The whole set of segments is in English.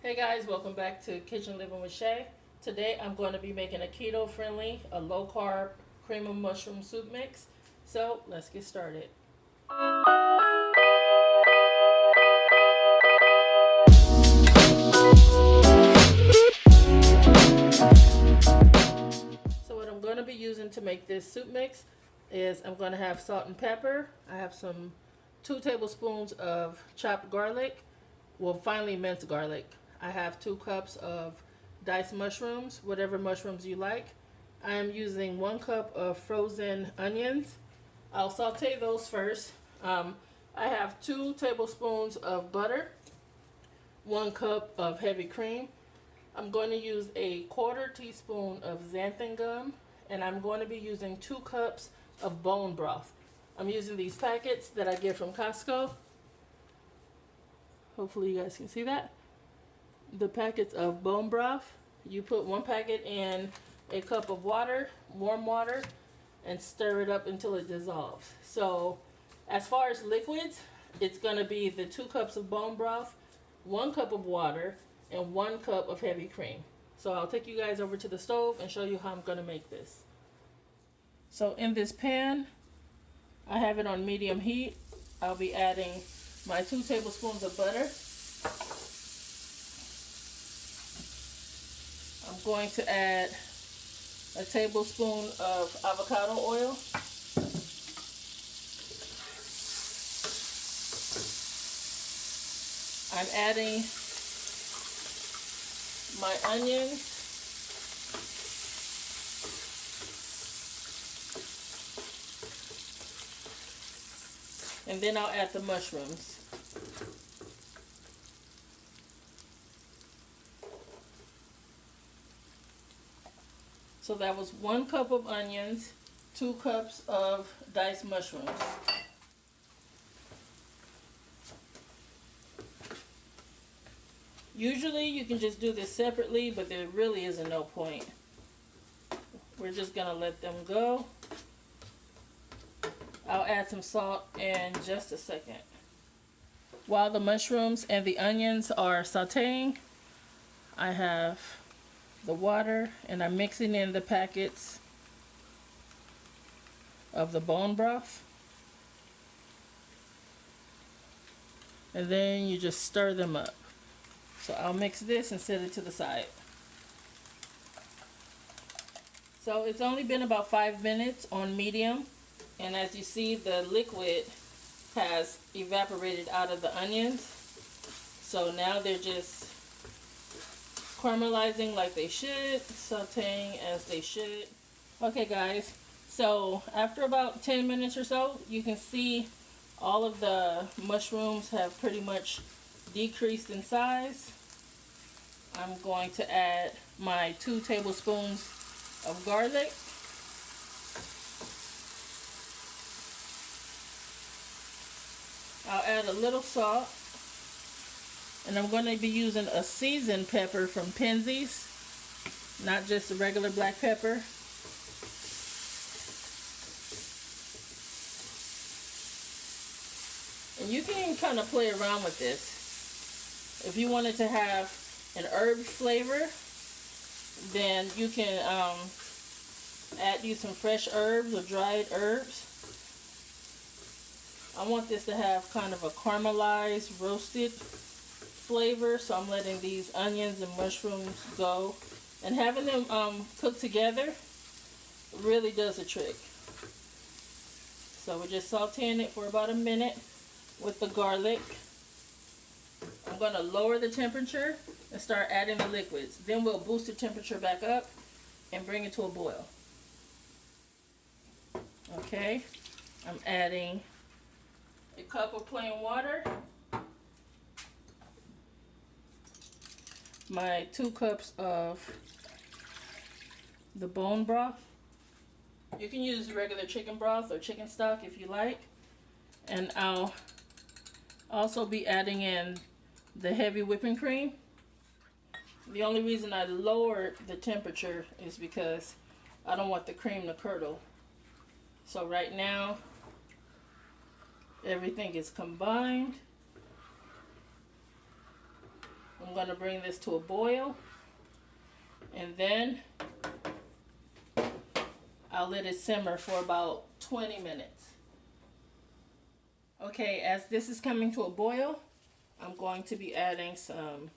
Hey guys, welcome back to Kitchen Living with Shay. Today I'm going to be making a keto-friendly, a low-carb cream of mushroom soup mix. So let's get started. So what I'm going to be using to make this soup mix is I'm going to have salt and pepper. I have some 2 tablespoons of chopped garlic, finely minced garlic. I have 2 cups of diced mushrooms, whatever mushrooms you like. I am using 1 cup of frozen onions. I'll saute those first. I have 2 tablespoons of butter, 1 cup of heavy cream. I'm going to use a 1/4 teaspoon of xanthan gum, and I'm going to be using 2 cups of bone broth. I'm using these packets that I get from Costco. Hopefully you guys can see that. The packets of bone broth, you put 1 packet in a cup of water, warm water, and stir it up until it dissolves. So as far as liquids, it's going to be the 2 cups of bone broth, 1 cup of water, and 1 cup of heavy cream. So I'll take you guys over to the stove and show you how I'm going to make this. So in this pan, I have it on medium heat. I'll be adding my 2 tablespoons of butter. I'm going to add a tablespoon of avocado oil. I'm adding my onions. And then I'll add the mushrooms. So that was 1 cup of onions, 2 cups of diced mushrooms. Usually you can just do this separately, but there really isn't no point. We're just gonna let them go. I'll add some salt in just a second. While the mushrooms and the onions are sauteing, I have the water, and I'm mixing in the packets of the bone broth. And then you just stir them up. So I'll mix this and set it to the side. So it's only been about 5 minutes on medium, and as you see, the liquid has evaporated out of the onions. So now they're just caramelizing like they should, sauteing as they should. Okay guys, so after about 10 minutes or so, you can see all of the mushrooms have pretty much decreased in size. I'm going to add my 2 tablespoons of garlic. I'll add a little salt. And I'm going to be using a seasoned pepper from Penzeys, not just a regular black pepper. And you can kind of play around with this. If you wanted to have an herb flavor, then you can add some fresh herbs or dried herbs. I want this to have kind of a caramelized, roasted flavor, so I'm letting these onions and mushrooms go, and having them cook together really does the trick. So we're just sauteing it for about a minute with the garlic. I'm going to lower the temperature and start adding the liquids. Then we'll boost the temperature back up and bring it to a boil. Okay, I'm adding a cup of plain water, my 2 cups of the bone broth. You can use regular chicken broth or chicken stock if you like. And I'll also be adding in the heavy whipping cream. The only reason I lowered the temperature is because I don't want the cream to curdle. So right now, everything is combined. I'm going to bring this to a boil, and then I'll let it simmer for about 20 minutes. Okay, as this is coming to a boil, I'm going to be adding some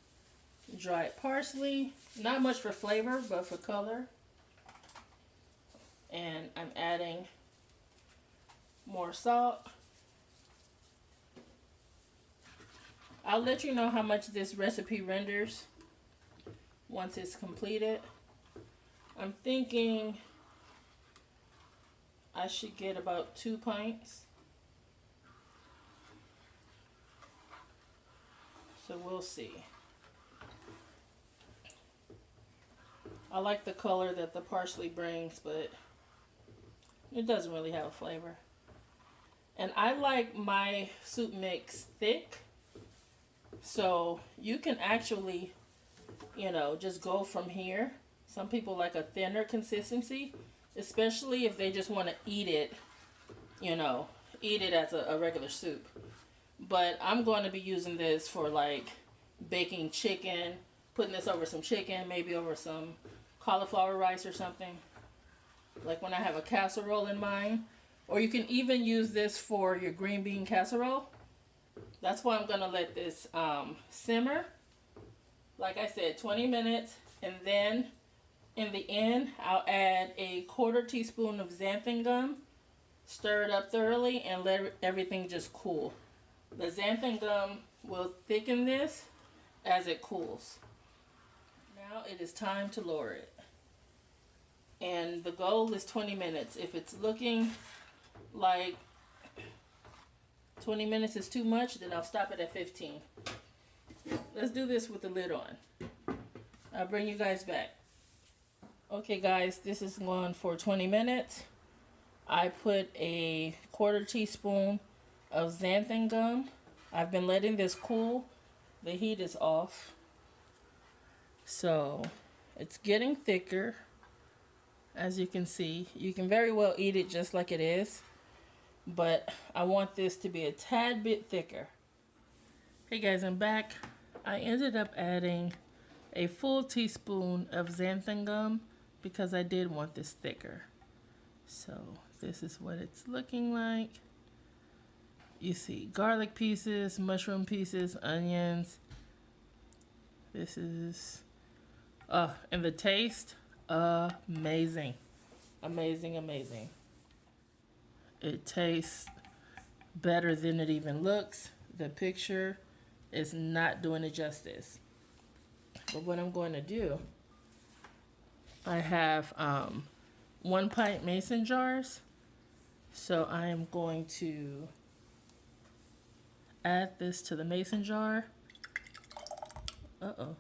dried parsley. Not much for flavor, but for color. And I'm adding more salt. I'll let you know how much this recipe renders once it's completed. I'm thinking I should get about 2 pints. So we'll see. I like the color that the parsley brings, but it doesn't really have a flavor. And I like my soup mix thick. So you can actually, you know, just go from here. Some people like a thinner consistency, especially if they just want to eat it, you know, eat it as a regular soup. But I'm going to be using this for like baking chicken, putting this over some chicken, maybe over some cauliflower rice or something. Like when I have a casserole in mine. Or you can even use this for your green bean casserole. That's why I'm going to let this simmer. Like I said, 20 minutes. And then in the end, I'll add a 1/4 teaspoon of xanthan gum. Stir it up thoroughly and let everything just cool. The xanthan gum will thicken this as it cools. Now it is time to lower it. And the goal is 20 minutes. If it's looking like 20 minutes is too much, then I'll stop it at 15. Let's do this with the lid on. I'll bring you guys back. Okay guys, this is going for 20 minutes. I put a 1/4 teaspoon of xanthan gum. I've been letting this cool. The heat is off. So it's getting thicker. As you can see, you can very well eat it just like it is, but I want this to be a tad bit thicker. Hey guys, I'm back. I ended up adding a full teaspoon of xanthan gum because I did want this thicker. So this is what it's looking like. You see garlic pieces, mushroom pieces, onions. This is, and the taste, amazing. Amazing, amazing. It tastes better than it even looks. The picture is not doing it justice. But what I'm going to do, I have 1 pint mason jars. So I am going to add this to the mason jar. Uh-oh.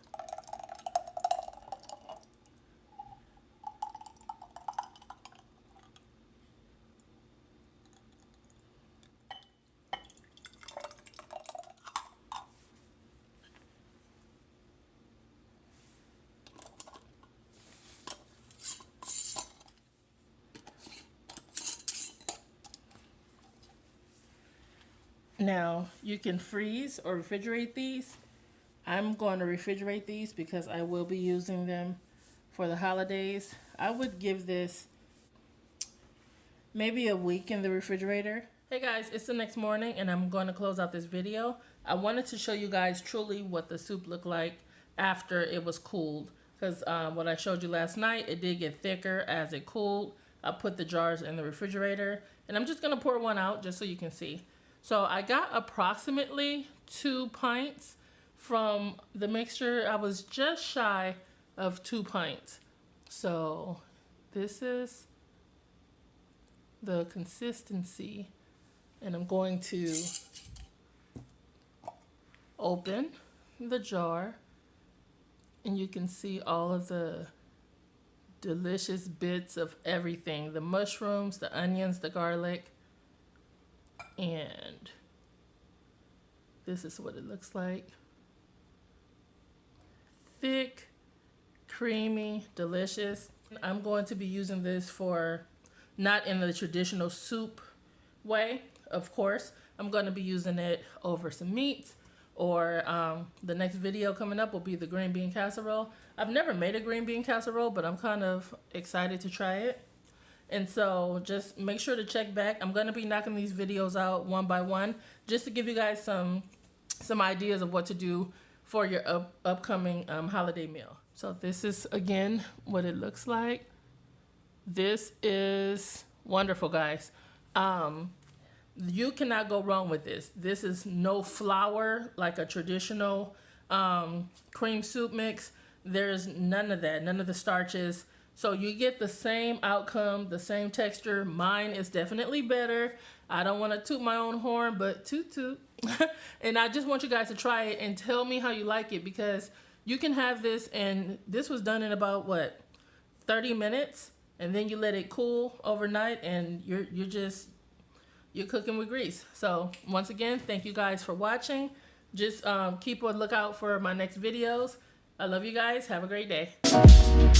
Now, you can freeze or refrigerate these. I'm going to refrigerate these because I will be using them for the holidays. I would give this maybe a week in the refrigerator. Hey guys, it's the next morning and I'm going to close out this video. I wanted to show you guys truly what the soup looked like after it was cooled. Because what I showed you last night, it did get thicker as it cooled. I put the jars in the refrigerator and I'm just going to pour one out just so you can see. So I got approximately 2 pints from the mixture. I was just shy of 2 pints. So this is the consistency. And I'm going to open the jar. And you can see all of the delicious bits of everything. The mushrooms, the onions, the garlic. And this is what it looks like. Thick, creamy, delicious. I'm going to be using this for, not in the traditional soup way, of course. I'm going to be using it over some meats, or the next video coming up will be the green bean casserole. I've never made a green bean casserole, but I'm kind of excited to try it. And so just make sure to check back. I'm going to be knocking these videos out one by one just to give you guys some ideas of what to do for your upcoming holiday meal. So this is, again, what it looks like. This is wonderful, guys. You cannot go wrong with this. This is no flour like a traditional cream soup mix. There's none of that, none of the starches. So you get the same outcome, the same texture. Mine is definitely better. I don't want to toot my own horn, but toot toot. And I just want you guys to try it and tell me how you like it, because you can have this, and this was done in about, what, 30 minutes? And then you let it cool overnight, and you're cooking with grease. So once again, thank you guys for watching. Just keep a lookout for my next videos. I love you guys. Have a great day.